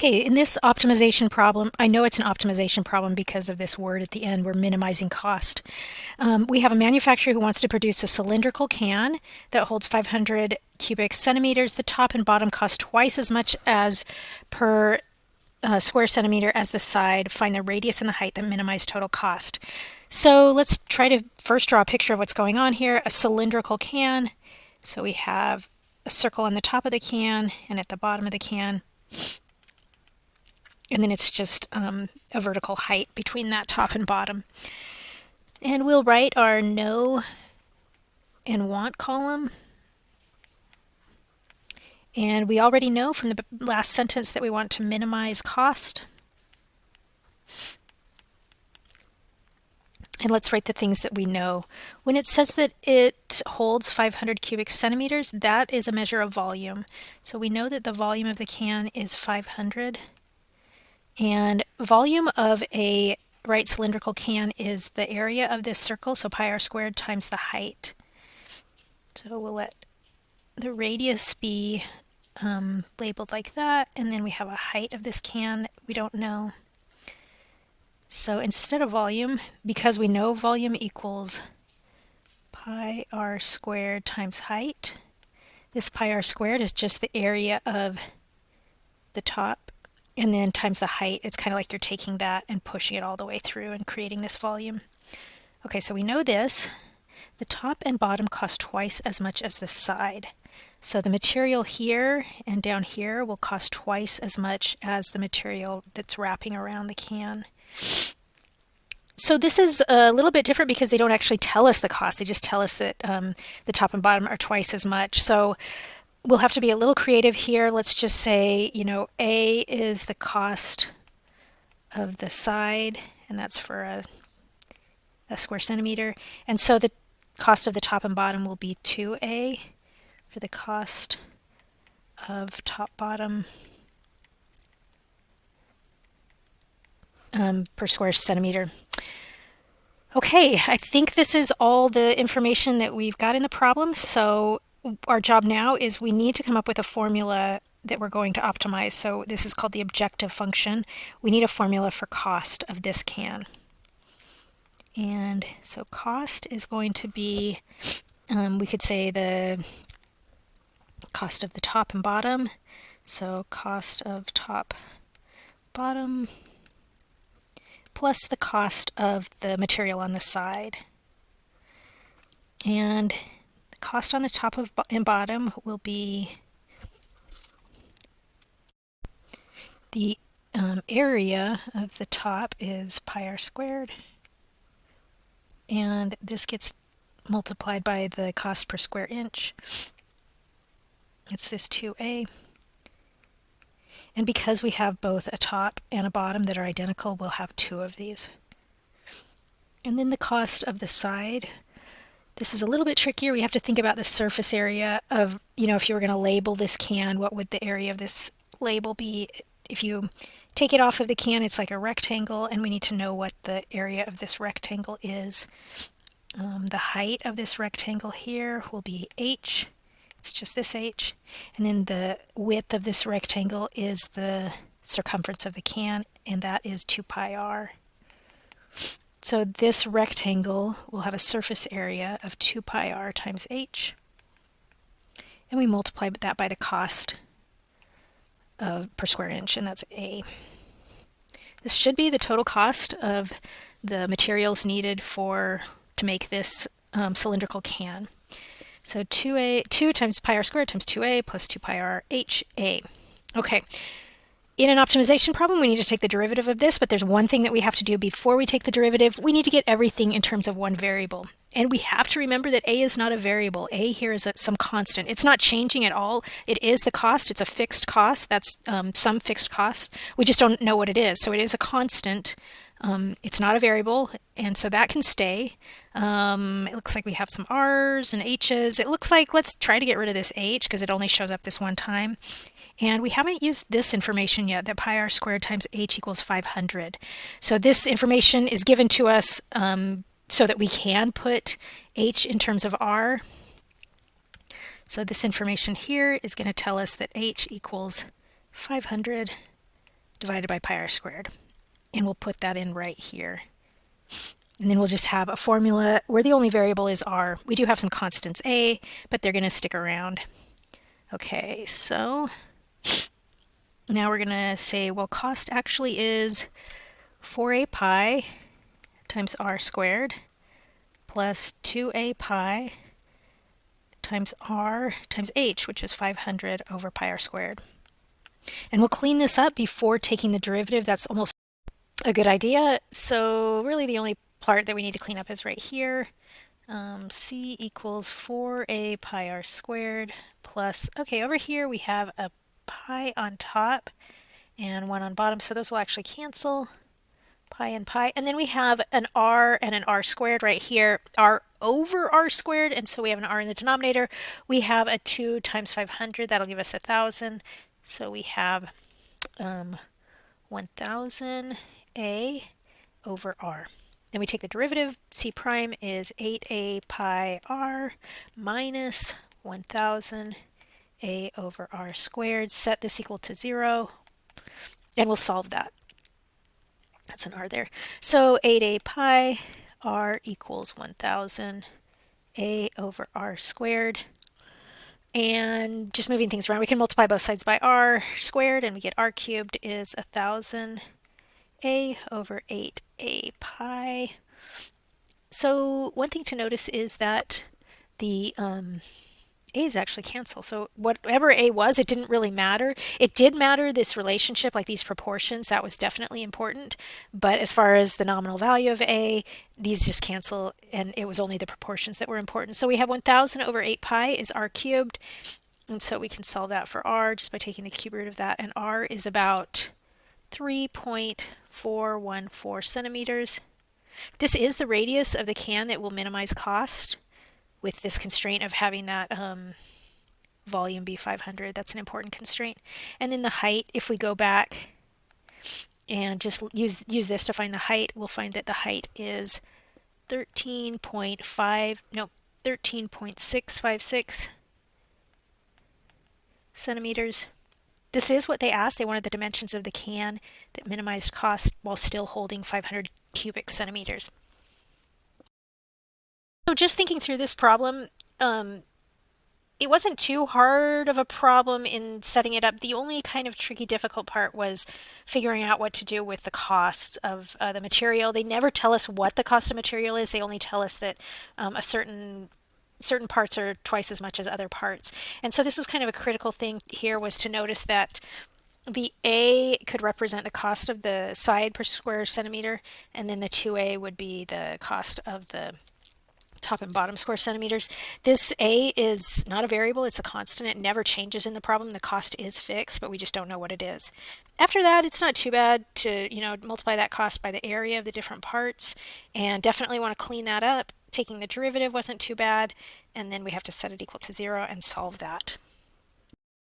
Okay, in this optimization problem, I know it's an optimization problem because of this word at the end, we're minimizing cost. We have a manufacturer who wants to produce a cylindrical can that holds 500 cubic centimeters. The top and bottom cost twice as much as per square centimeter as the side. Find the radius and the height that minimize total cost. So let's try to first draw a picture of what's going on here. A cylindrical can. So we have a circle on the top of the can and at the bottom of the can. And then it's just a vertical height between that top and bottom. And we'll write our know and want column. And we already know from the last sentence that we want to minimize cost. And let's write the things that we know. When it says that it holds 500 cubic centimeters, that is a measure of volume. So we know that the volume of the can is 500. And volume of a right cylindrical can is the area of this circle, so pi r squared times the height. So we'll let the radius be labeled like that, and then we have a height of this can that we don't know. So instead of volume, because we know volume equals pi r squared times height, this pi r squared is just the area of the top, and then times the height. It's kind of like you're taking that and pushing it all the way through and creating this volume. Okay, so we know this. The top and bottom cost twice as much as the side. So the material here and down here will cost twice as much as the material that's wrapping around the can. So this is a little bit different because they don't actually tell us the cost. They just tell us that the top and bottom are twice as much. So we'll have to be a little creative here. Let's just say, A is the cost of the side, and that's for a square centimeter. And so the cost of the top and bottom will be 2A for the cost of top bottom per square centimeter. Okay, I think this is all the information that we've got in the problem. So our job now is we need to come up with a formula that we're going to optimize. So this is called the objective function. We need a formula for cost of this can. And so cost is going to be, we could say the cost of the top and bottom. So cost of top, bottom, plus the cost of the material on the side. And the cost on the top and bottom will be the area of the top is pi r squared. And this gets multiplied by the cost per square inch. It's this 2A. And because we have both a top and a bottom that are identical, we'll have two of these. And then the cost of the side. This is a little bit trickier. We have to think about the surface area of, if you were going to label this can, what would the area of this label be? If you take it off of the can, it's like a rectangle, and we need to know what the area of this rectangle is. The height of this rectangle here will be h. It's just this h. And then the width of this rectangle is the circumference of the can, and that is 2 pi r. So this rectangle will have a surface area of 2 pi r times h. And we multiply that by the cost per square inch, and that's A. This should be the total cost of the materials needed to make this cylindrical can. So 2 times pi r squared times 2A plus 2 pi r h A. Okay. In an optimization problem, we need to take the derivative of this, but there's one thing that we have to do before we take the derivative. We need to get everything in terms of one variable. And we have to remember that A is not a variable. A here is some constant. It's not changing at all. It is the cost. It's a fixed cost. That's some fixed cost. We just don't know what it is. So it is a constant. It's not a variable, and so that can stay. It looks like we have some r's and h's. It looks like, let's try to get rid of this h because it only shows up this one time. And we haven't used this information yet, that pi r squared times h equals 500. So this information is given to us so that we can put h in terms of r. So this information here is going to tell us that h equals 500 divided by pi r squared. And we'll put that in right here. And then we'll just have a formula where the only variable is r. We do have some constants a, but they're going to stick around. Okay, so now we're going to say, well, cost actually is 4a pi times r squared plus 2a pi times r times h, which is 500 over pi r squared. And we'll clean this up before taking the derivative. That's almost a good idea. So really the only part that we need to clean up is right here. C equals 4a pi r squared plus, okay, over here we have a pi on top and 1 on bottom, so those will actually cancel, pi and pi. And then we have an r and an r squared right here, r over r squared, and so we have an r in the denominator. We have a 2 times 500, that'll give us 1,000. So we have 1,000 a over r. Then we take the derivative. C prime is 8a pi r minus 1,000 a over r squared. Set this equal to 0, and we'll solve that. That's an r there. So 8a pi r equals 1,000 a over r squared. And just moving things around, we can multiply both sides by r squared, and we get r cubed is 1,000 a over 8a pi. So one thing to notice is that the a's actually cancel. So whatever a was, it didn't really matter. It did matter, this relationship, like these proportions, that was definitely important. But as far as the nominal value of a, these just cancel, and it was only the proportions that were important. So we have 1,000 over 8 pi is r cubed. And so we can solve that for r just by taking the cube root of that. And r is about 3.414 centimeters. This is the radius of the can that will minimize cost with this constraint of having that volume be 500. That's an important constraint. And then the height, if we go back and just use this to find the height, we'll find that the height is 13.656 centimeters. This is what they asked. They wanted the dimensions of the can that minimized cost while still holding 500 cubic centimeters. So just thinking through this problem, it wasn't too hard of a problem in setting it up. The only kind of tricky, difficult part was figuring out what to do with the costs of the material. They never tell us what the cost of material is. They only tell us that certain parts are twice as much as other parts. And so this was kind of a critical thing here, was to notice that the A could represent the cost of the side per square centimeter, and then the 2A would be the cost of the top and bottom square centimeters. This A is not a variable, it's a constant. It never changes in the problem. The cost is fixed, but we just don't know what it is. After that, it's not too bad to, multiply that cost by the area of the different parts, and definitely want to clean that up. Taking the derivative wasn't too bad, and then we have to set it equal to 0 and solve that.